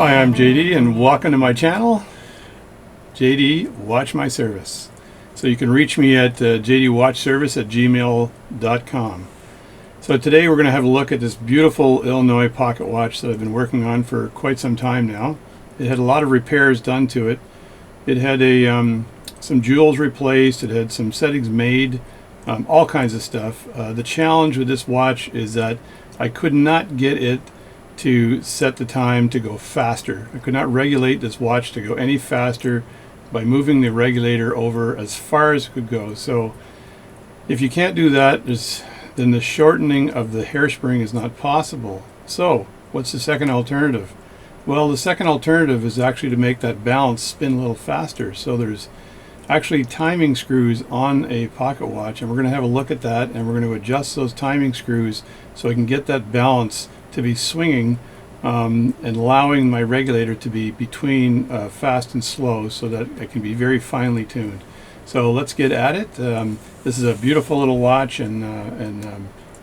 Hi, I'm JD and welcome to my channel, JD Watch My Service. So you can reach me at jdwatchservice@gmail.com. So today we're going to have a look at this beautiful Illinois pocket watch that I've been working on for quite some time now. It had a lot of repairs done to it. It had some jewels replaced, it had some settings made, all kinds of stuff. The challenge with this watch is that I could not get it to set the time to go faster. I could not regulate this watch to go any faster by moving the regulator over as far as it could go. So if you can't do that, then the shortening of the hairspring is not possible. So what's the second alternative? Well, the second alternative is actually to make that balance spin a little faster. So there's actually timing screws on a pocket watch, and we're going to have a look at that, and we're going to adjust those timing screws so I can get that balance to be swinging and allowing my regulator to be between fast and slow so that it can be very finely tuned. So let's get at it. This is a beautiful little watch, and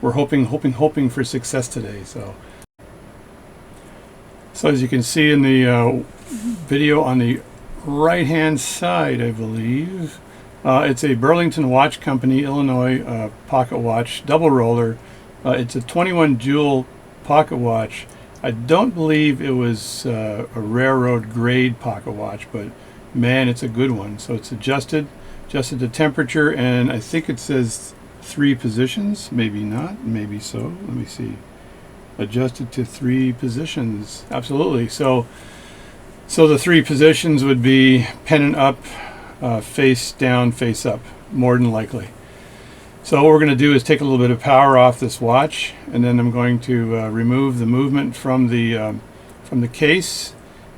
we're hoping for success today. So as you can see in the video on the right hand side, I believe it's a Burlington Watch Company Illinois pocket watch, double roller. It's a 21 jewel pocket watch. I don't believe it was a railroad grade pocket watch, but man, it's a good one. So it's adjusted to temperature, and I think it says 3 positions, maybe not, maybe so. Let me see. Adjusted to 3 positions, absolutely. So the 3 positions would be pennant up, face down, face up, more than likely. So what we're going to do is take a little bit of power off this watch, and then I'm going to remove the movement from the case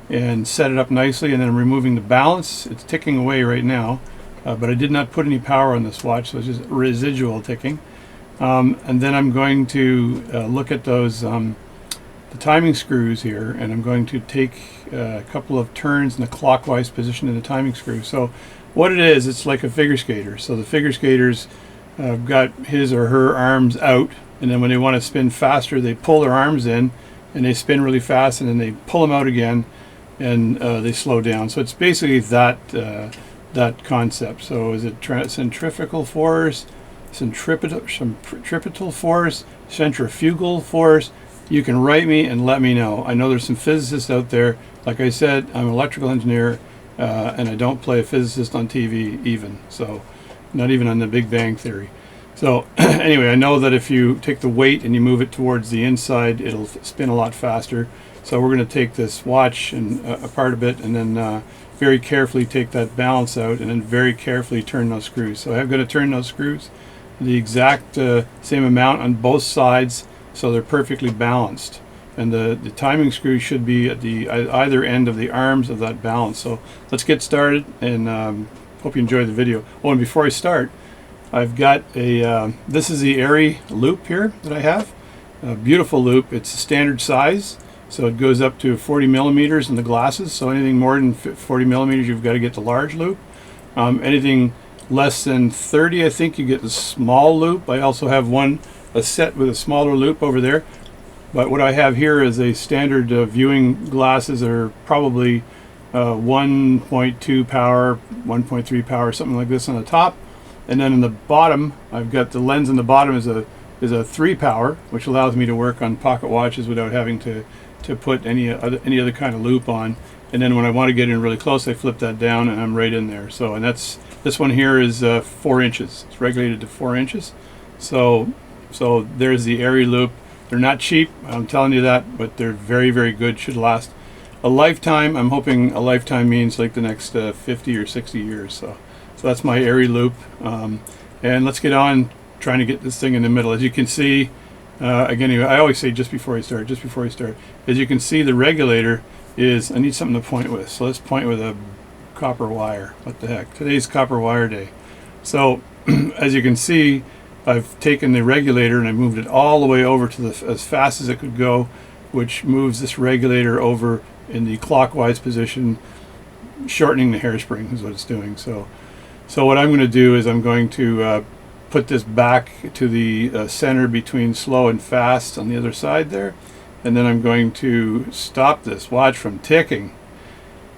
and set it up nicely, and then I'm removing the balance. It's ticking away right now, but I did not put any power on this watch, so it's just residual ticking. And then I'm going to look at those the timing screws here, and I'm going to take a couple of turns in the clockwise position in the timing screw. So what it is, it's like a figure skater. So the figure skaters got his or her arms out, and then when they want to spin faster, they pull their arms in and they spin really fast, and then they pull them out again, and they slow down. So it's basically that concept. So is it centrifugal force, centripetal force, centrifugal force? You can write me and let me know. I know there's some physicists out there. Like I said, I'm an electrical engineer, and I don't play a physicist on TV even. So not even on the Big Bang Theory. So anyway, I know that if you take the weight and you move it towards the inside, it'll spin a lot faster. So we're going to take this watch and apart a bit, and then very carefully take that balance out, and then very carefully turn those screws. So I'm going to turn those screws the exact same amount on both sides, so they're perfectly balanced. And the timing screw should be at the either end of the arms of that balance. So let's get started, and hope you enjoy the video. Oh, and before I start, I've got this is the Airy loop here that I have. A beautiful loop. It's a standard size, so it goes up to 40 millimeters in the glasses. So anything more than 40 millimeters, you've got to get the large loop. Anything less than 30, I think, you get the small loop. I also have a set with a smaller loop over there. But what I have here is a standard viewing glasses that are probably 1.2 power, 1.3 power, something like this on the top, and then in the bottom, I've got the lens in the bottom is a 3 power, which allows me to work on pocket watches without having to put any other kind of loop on. And then when I want to get in really close, I flip that down, and I'm right in there. So, and this one here is 4 inches. It's regulated to 4 inches. So there's the Airy loop. They're not cheap, I'm telling you that, but they're very, very good. Should last a lifetime. I'm hoping a lifetime means like the next 50 or 60 years. So that's my Airy loop. And let's get on trying to get this thing in the middle. As you can see, again, I always say just before I start. As you can see, the regulator is, I need something to point with. So let's point with a copper wire. What the heck? Today's copper wire day. So as you can see, I've taken the regulator and I moved it all the way over to as fast as it could go, which moves this regulator over in the clockwise position, shortening the hairspring is what it's doing. So what I'm going to do is I'm going to put this back to the center between slow and fast on the other side there, and then I'm going to stop this watch from ticking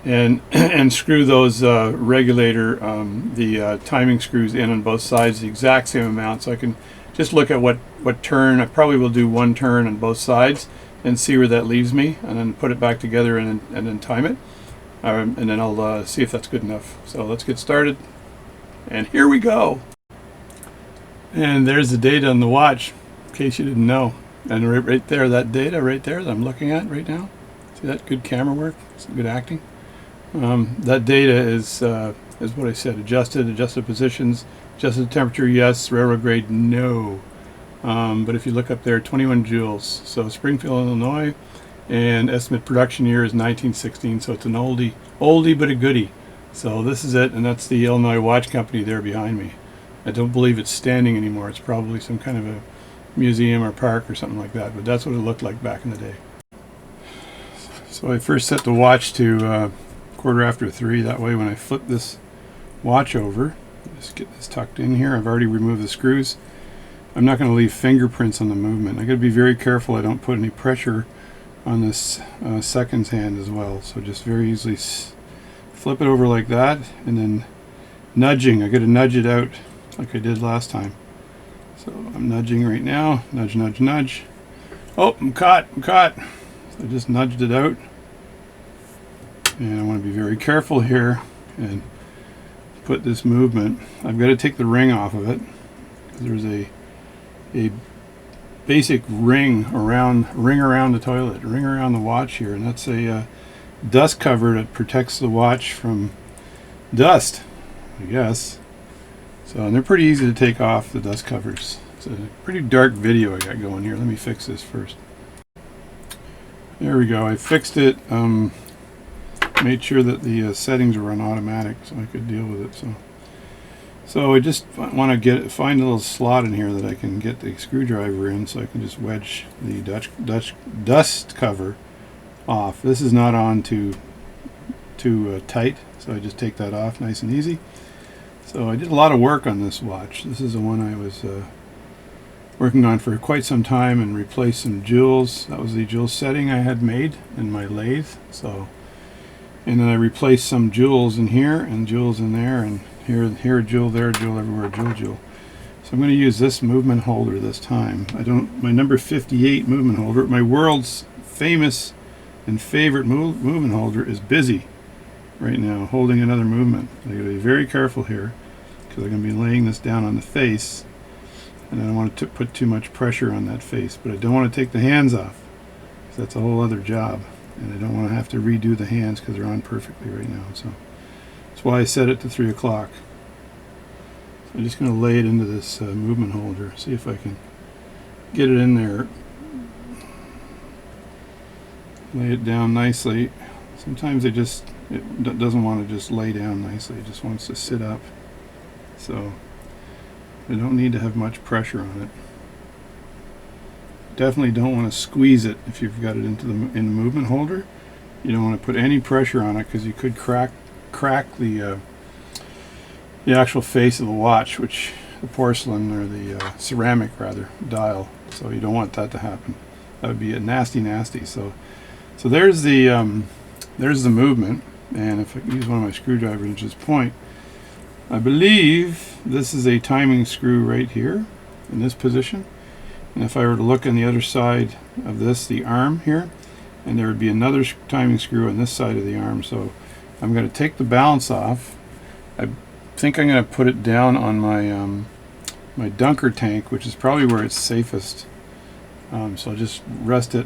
and and screw those regulator, the timing screws in on both sides the exact same amount, so I can just look at what turn. I probably will do one turn on both sides and see where that leaves me, and then put it back together and then time it, and then I'll see if that's good enough. So let's get started, and here we go. And there's the data on the watch, in case you didn't know. And right there, that data right there that I'm looking at right now. See that? Good camera work, some good acting. That data is what I said: adjusted positions, adjusted temperature, yes. Railroad grade, no. But if you look up there, 21 joules. So Springfield, Illinois, and estimate production year is 1916. So it's an oldie but a goodie. So this is it, and that's the Illinois Watch Company there behind me. I don't believe it's standing anymore. It's probably some kind of a museum or park or something like that, but that's what it looked like back in the day. So I first set the watch to 3:15. That way when I flip this watch over, just get this tucked in here. I've already removed the screws. I'm not going to leave fingerprints on the movement. I got to be very careful I don't put any pressure on this seconds hand as well. So just very easily flip it over like that, and then nudging. I got to nudge it out like I did last time. So I'm nudging right now. Nudge, nudge, nudge. Oh, I'm caught. So I just nudged it out. And I want to be very careful here and put this movement. I've got to take the ring off of it. There's a basic ring around the toilet, ring around the watch here, and that's a dust cover that protects the watch from dust, I guess. So, and they're pretty easy to take off, the dust covers. It's a pretty dark video I got going here. Let me fix this first. There we go. I fixed it. Made sure that the settings were on automatic so I could deal with it. So I just want to find a little slot in here that I can get the screwdriver in, so I can just wedge the dust cover off. This is not on too tight, so I just take that off nice and easy. So I did a lot of work on this watch. This is the one I was working on for quite some time, and replaced some jewels. That was the jewel setting I had made in my lathe. So, and then I replaced some jewels in here and jewels in there, and here a jewel, there a jewel, everywhere a jewel. So I'm going to use this movement holder this time. My number 58 movement holder, my world's famous and favorite movement holder, is busy right now holding another movement. I got to be very careful here because I'm going to be laying this down on the face, and I don't want to put too much pressure on that face, but I don't want to take the hands off because that's a whole other job, and I don't want to have to redo the hands because they're on perfectly right now. So that's why I set it to 3 o'clock. So I'm just going to lay it into this movement holder, see if I can get it in there. Lay it down nicely. Sometimes it doesn't want to just lay down nicely, it just wants to sit up. So I don't need to have much pressure on it. Definitely don't want to squeeze it if you've got it in the movement holder. You don't want to put any pressure on it because you could crack the actual face of the watch, which the porcelain, or the ceramic rather, dial. So you don't want that to happen. That would be a nasty. So there's the movement, and if I use one of my screwdrivers and just point, I believe this is a timing screw right here in this position. And if I were to look on the other side of this, the arm here, and there would be another timing screw on this side of the arm. So I'm going to take the balance off. I think I'm going to put it down on my my dunker tank, which is probably where it's safest. So I'll just rest it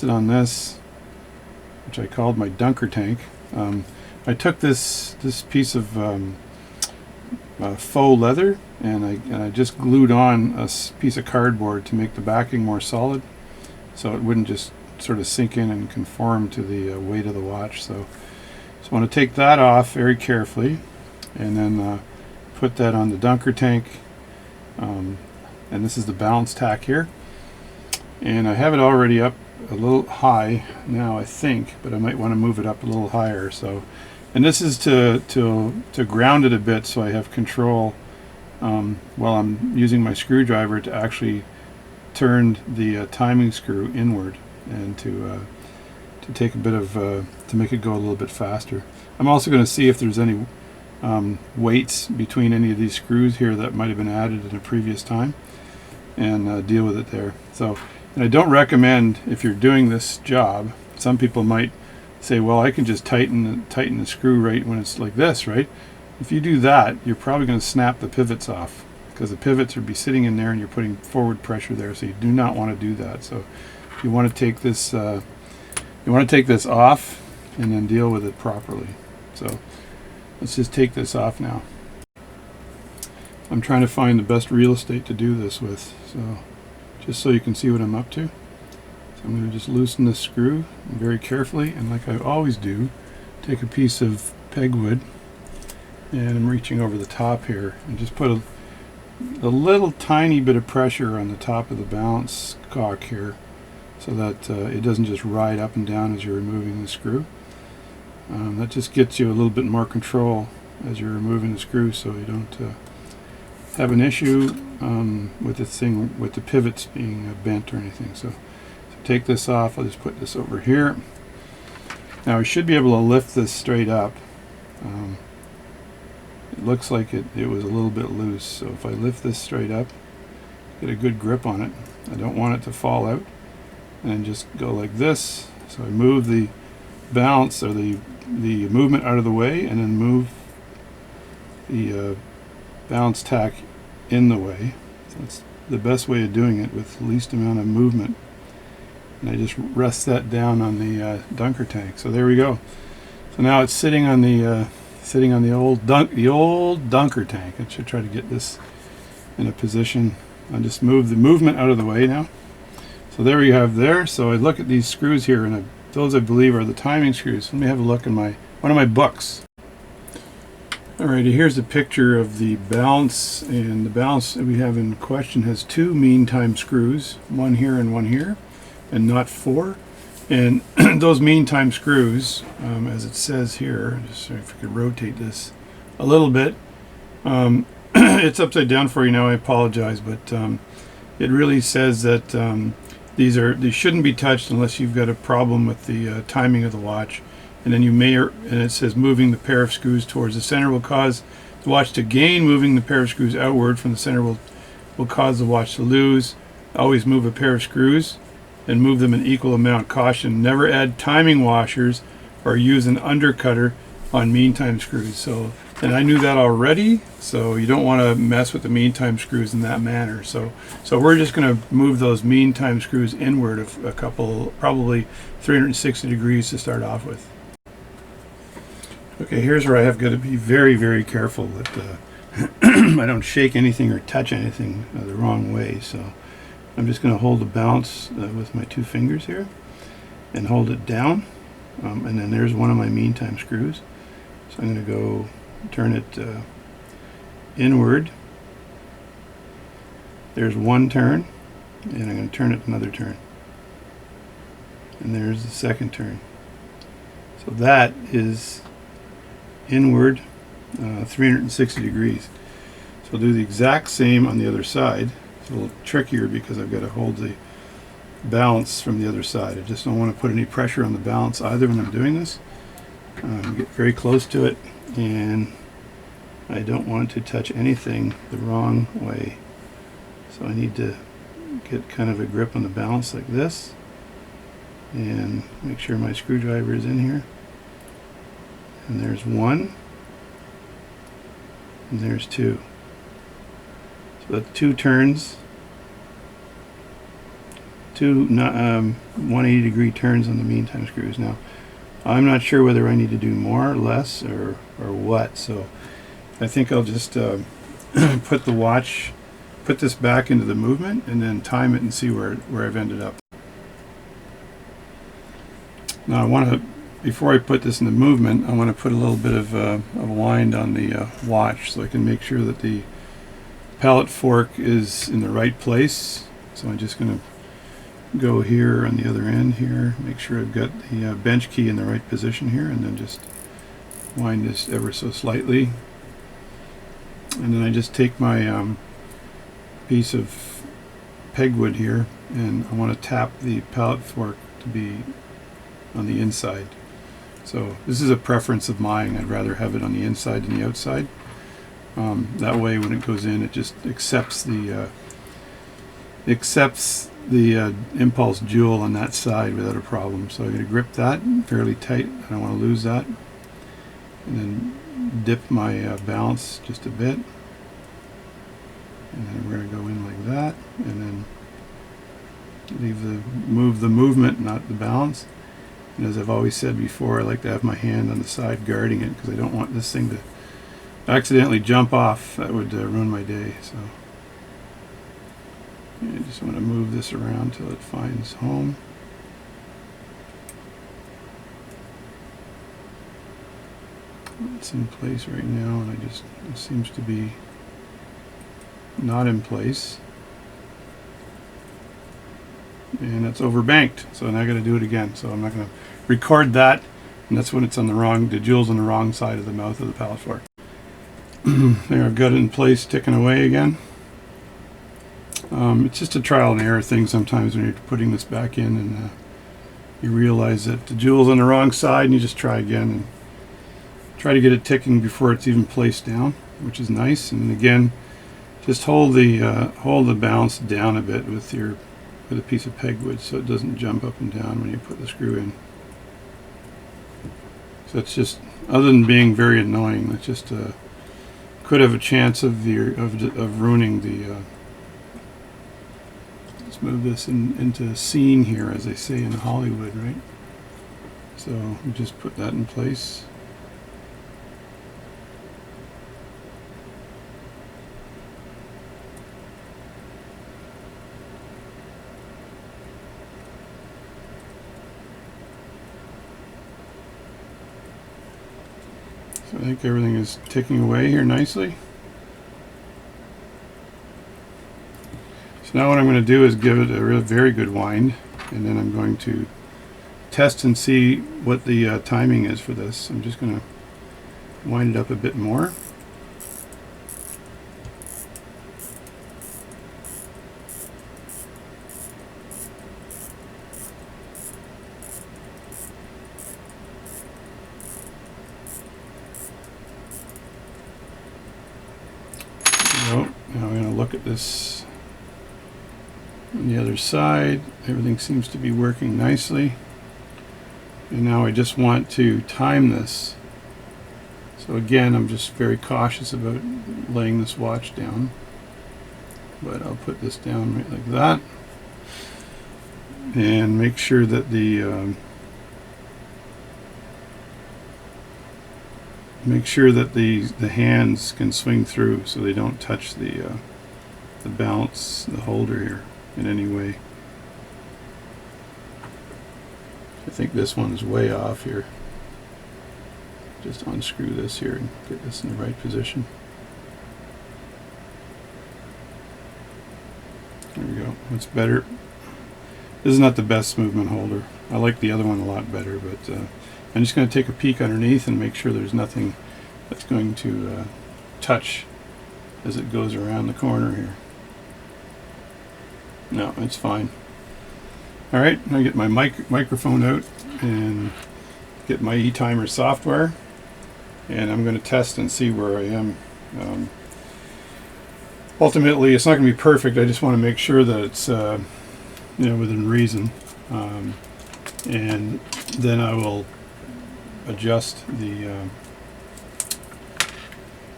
on this, which I called my dunker tank. I took this piece of faux leather, and I just glued on a piece of cardboard to make the backing more solid, so it wouldn't just sort of sink in and conform to the weight of the watch. So I want to take that off very carefully, and then put that on the dunker tank. And this is the balance tack here, and I have it already up a little high now, I think, but I might want to move it up a little higher. So, and this is to ground it a bit, so I have control while I'm using my screwdriver to actually turned the timing screw inward, and to take a bit of to make it go a little bit faster. I'm also going to see if there's any weights between any of these screws here that might have been added in a previous time, and deal with it there. So, and I don't recommend, if you're doing this job, some people might say, well, I can just tighten the screw right when it's like this, right? If you do that, you're probably going to snap the pivots off, because the pivots would be sitting in there and you're putting forward pressure there, so you do not want to do that. So you want to take this off and then deal with it properly. So let's just take this off now. I'm trying to find the best real estate to do this with, so just so you can see what I'm up to. So I'm going to just loosen this screw very carefully, and like I always do, take a piece of pegwood, and I'm reaching over the top here and just put a little tiny bit of pressure on the top of the balance cock here, so that it doesn't just ride up and down as you're removing the screw. That just gets you a little bit more control as you're removing the screw, so you don't have an issue with this thing, with the pivots being bent or anything. So take this off. I'll just put this over here. Now we should be able to lift this straight up. It looks like it was a little bit loose, so if I lift this straight up, get a good grip on it. I don't want it to fall out, and just go like this. So I move the balance, or the movement, out of the way, and then move the balance tack in the way. So that's the best way of doing it, with the least amount of movement. And I just rest that down on the dunker tank. So there we go. So now it's sitting on the old dunker tank. I should try to get this in a position. I'll just move the movement out of the way now. So there you have there. So I look at these screws here, and those I believe are the timing screws. Let me have a look in one of my books. Alrighty, here's a picture of the balance, and the balance that we have in question has two mean time screws, one here and one here, and not four. And those mean time screws, as it says here, just if I could rotate this a little bit, it's upside down for you now, I apologize, but it really says that these shouldn't be touched unless you've got a problem with the timing of the watch. And then and it says moving the pair of screws towards the center will cause the watch to gain. Moving the pair of screws outward from the center will cause the watch to lose. Always move a pair of screws and move them in equal amount. Caution, never add timing washers or use an undercutter on mean time screws. So, and I knew that already, so you don't want to mess with the mean time screws in that manner. So we're just going to move those mean time screws inward a couple, probably 360 degrees to start off with. Okay, here's where I have got to be very, very careful that I don't shake anything or touch anything the wrong way. So I'm just going to hold the balance with my two fingers here and hold it down. And then there's one of my mean time screws. So I'm going to go turn it inward. There's one turn, and I'm going to turn it another turn. And there's the second turn. So that is inward 360 degrees. So I'll do the exact same on the other side. It's a little trickier because I've got to hold the balance from the other side. I just don't want to put any pressure on the balance either when I'm doing this. Get very close to it, and I don't want to touch anything the wrong way. So I need to get kind of a grip on the balance like this, and make sure my screwdriver is in here. And there's one, and there's two. So that's two turns, 180 degree turns on the mean time screws. Now, I'm not sure whether I need to do more or less or what, so I think I'll just put this back into the movement and then time it and see where I've ended up. Now I want to, before I put this in the movement, I want to put a little bit of a wind on the watch so I can make sure that the pallet fork is in the right place. So I'm just going to go here on the other end here, make sure I've got the bench key in the right position here, and then just wind this ever so slightly. And then I just take my piece of pegwood here, and I want to tap the pallet fork to be on the inside. So this is a preference of mine. I'd rather have it on the inside than the outside. That way when it goes in, it just accepts the impulse jewel on that side without a problem. So I'm going to grip that fairly tight. I don't want to lose that. And then dip my balance just a bit. And then we're going to go in like that, and then move the movement, not the balance. And as I've always said before, I like to have my hand on the side guarding it, because I don't want this thing to accidentally jump off. That would ruin my day. So I just want to move this around till it finds home. It's in place right now, and it seems to be not in place, and it's overbanked, so now I got to do it again. So I'm not going to record that, and that's when it's on the jewel's on the wrong side of the mouth of the pallet fork. There, I've got it in place, ticking away again. It's just a trial and error thing sometimes when you're putting this back in, and you realize that the jewel's on the wrong side, and you just try again and try to get it ticking before it's even placed down, which is nice. And again, just hold the balance down a bit with a piece of pegwood, so it doesn't jump up and down when you put the screw in. So it's just, other than being very annoying, it's just could have a chance of ruining the. Let's move this into scene here, as they say in Hollywood, right? So we just put that in place. So I think everything is ticking away here nicely. So now what I'm going to do is give it a very good wind, and then I'm going to test and see what the timing is for this. I'm just going to wind it up a bit more. Now I'm going to look at this on the other side. Everything seems to be working nicely. And now I just want to time this. So again, I'm just very cautious about laying this watch down. But I'll put this down right like that. And make sure that the hands can swing through, so they don't touch the balance, the holder here in any way. I think this one's way off here. Just unscrew this here and get this in the right position. There we go. It's better. This is not the best movement holder. I like the other one a lot better, but I'm just going to take a peek underneath and make sure there's nothing that's going to touch as it goes around the corner here. No, it's fine. Alright, I get my microphone out and get my eTimer software, and I'm going to test and see where I am. Ultimately, it's not going to be perfect. I just want to make sure that it's within reason, and then I will adjust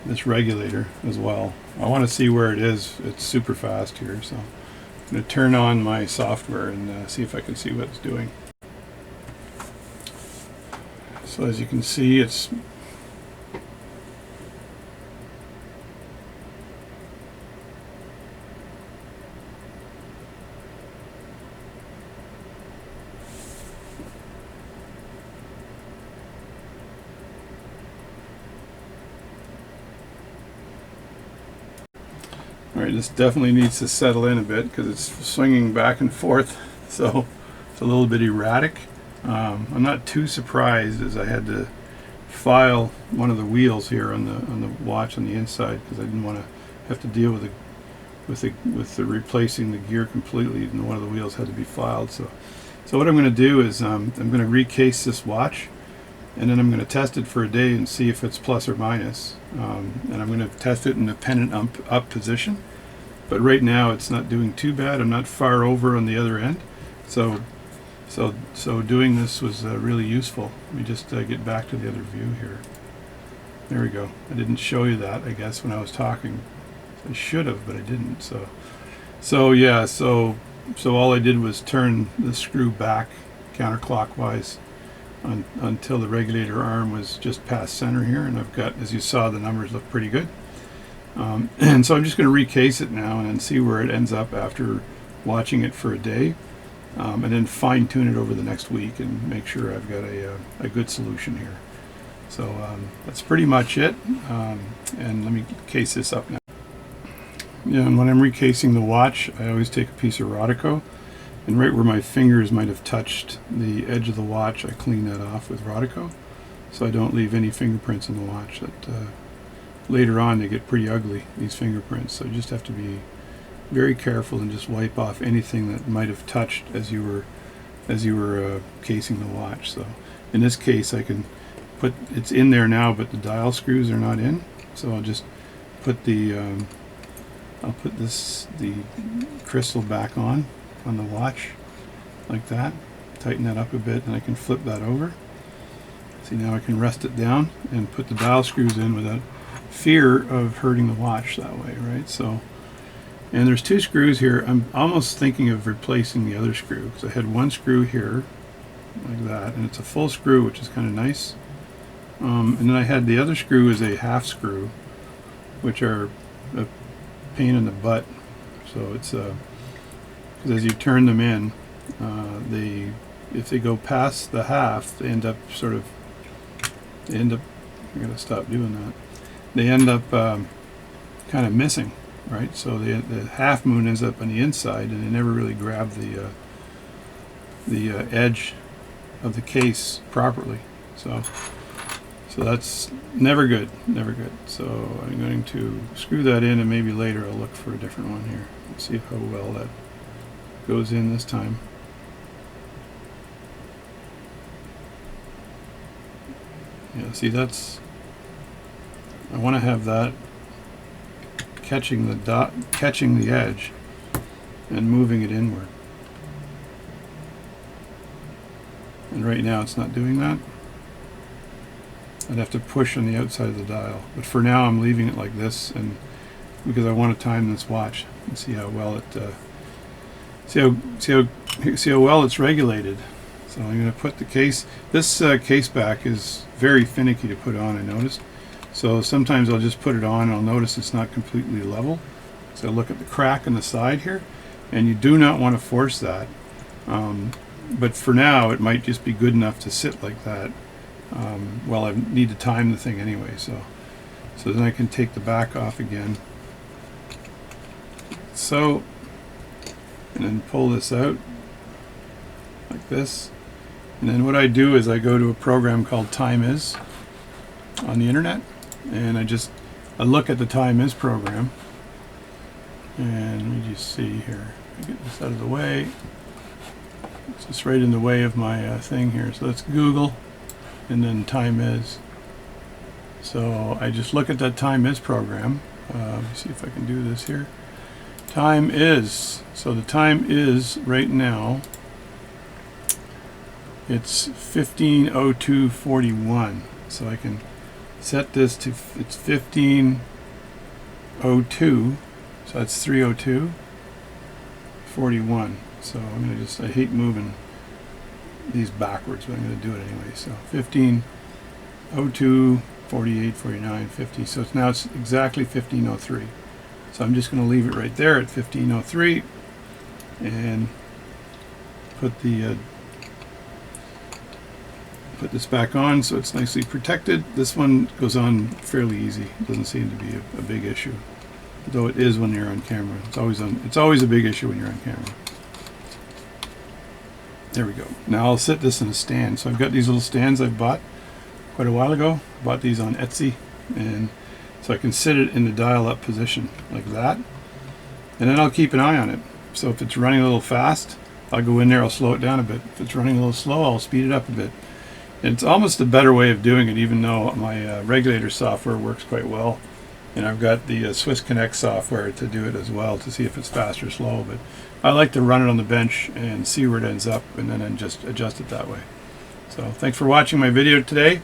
this regulator as well. I want to see where it is. It's super fast here, so I'm going to turn on my software and see if I can see what it's doing. So as you can see, it's alright. This definitely needs to settle in a bit because it's swinging back and forth, so it's a little bit erratic. I'm not too surprised, as I had to file one of the wheels here on the watch on the inside because I didn't want to have to deal with with the replacing the gear completely, and one of the wheels had to be filed. So what I'm going to do is I'm going to recase this watch, and then I'm going to test it for a day and see if it's plus or minus. And I'm going to test it in the pennant up position. But right now it's not doing too bad. I'm not far over on the other end. So doing this was really useful. Let me just get back to the other view here. There we go. I didn't show you that, I guess, when I was talking. I should have, but I didn't. So all I did was turn the screw back counterclockwise until the regulator arm was just past center here, and I've got, as you saw, the numbers look pretty good. And so I'm just going to recase it now and then see where it ends up after watching it for a day, and then fine tune it over the next week and make sure I've got a good solution here. So that's pretty much it. And let me case this up now. Yeah, and when I'm recasing the watch, I always take a piece of Rodico, and right where my fingers might have touched the edge of the watch, I clean that off with Rodico, so I don't leave any fingerprints in the watch. That later on they get pretty ugly, these fingerprints. So you just have to be very careful and just wipe off anything that might have touched as you were casing the watch. So in this case, I can put it's in there now, but the dial screws are not in. So I'll just put the the crystal back on the watch like that. Tighten that up a bit, and I can flip that over. See, now I can rest it down and put the dial screws in without fear of hurting the watch that way, right? So, and there's two screws here. I'm almost thinking of replacing the other screw, because I had one screw here like that, and it's a full screw, which is kind of nice. And then I had the other screw is a half screw, which are a pain in the butt. So it's because as you turn them in, if they go past the half, they end up I'm gonna stop doing that. They end up kind of missing, right? So the half moon ends up on the inside, and they never really grab the edge of the case properly. So that's never good, never good. So I'm going to screw that in, and maybe later I'll look for a different one here. Let's see how well that goes in this time. Yeah, see, I want to have that catching the edge and moving it inward. And right now it's not doing that. I'd have to push on the outside of the dial, but for now I'm leaving it like this, and because I want to time this watch and see how well it see how well it's regulated. So I'm going to put the case. This case back is very finicky to put on, I noticed. So sometimes I'll just put it on and I'll notice it's not completely level. So look at the crack in the side here, and you do not want to force that. But for now it might just be good enough to sit like that. Well, I need to time the thing anyway, so then I can take the back off again. So, and then pull this out like this. And then what I do is I go to a program called Time Is on the internet, and I look at the Time Is program, and let me just see here. Get this out of the way. It's just right in the way of my thing here. So let's Google, and then Time Is. So I just look at that Time Is program. Let me see if I can do this here. Time Is. So the time is right now. It's 15:02:41. So I can set this to it's 15:02. So that's 3:02:41. So I'm gonna I hate moving these backwards, but I'm going to do it anyway. So 15:02, 48, 49, 50. So it's exactly 15:03. So I'm just going to leave it right there at 15:03 and put this back on so it's nicely protected. This one goes on fairly easy. It doesn't seem to be a big issue, though it is when you're on camera. It's always a big issue when you're on camera. There we go. Now I'll set this in a stand. So I've got these little stands I bought quite a while ago. Bought these on Etsy, and so I can sit it in the dial up position like that. and then I'll keep an eye on it. So if it's running a little fast, I'll go in there, I'll slow it down a bit. If it's running a little slow, I'll speed it up a bit. And it's almost a better way of doing it, even though my regulator software works quite well. And I've got the Swiss Connect software to do it as well, to see if it's fast or slow. But I like to run it on the bench and see where it ends up, and then just adjust it that way. So thanks for watching my video today,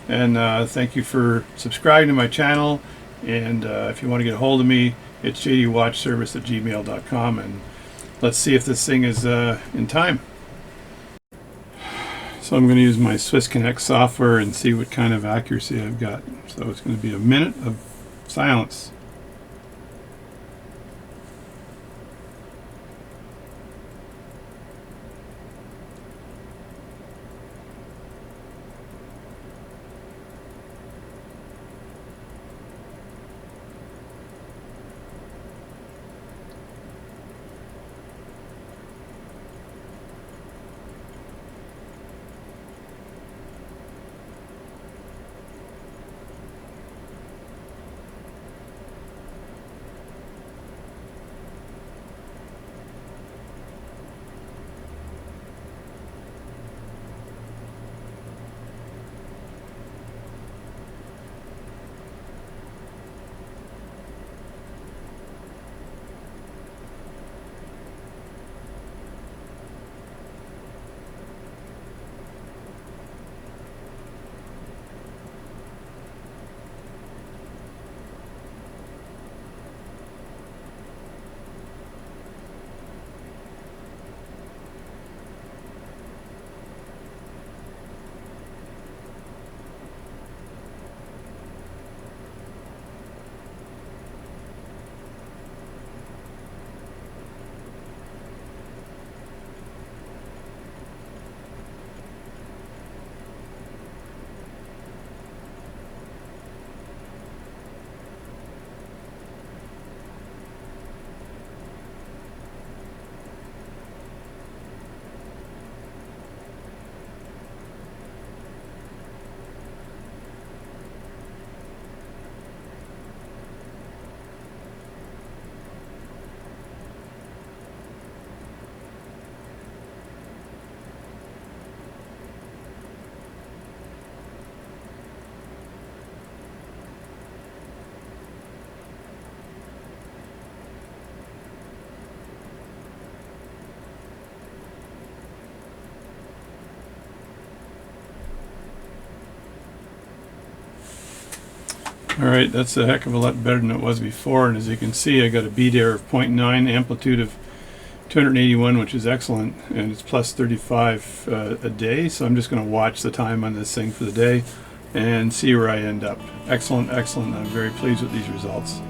and thank you for subscribing to my channel. And if you want to get a hold of me, it's jdwatchservice@gmail.com, and let's see if this thing is in time. So I'm going to use my Swiss Connect software and see what kind of accuracy I've got. So it's going to be a minute of silence. Alright, that's a heck of a lot better than it was before, and as you can see I got a beat error of 0.9, amplitude of 281, which is excellent, and it's plus 35 a day. So I'm just going to watch the time on this thing for the day and see where I end up. Excellent, excellent. I'm very pleased with these results.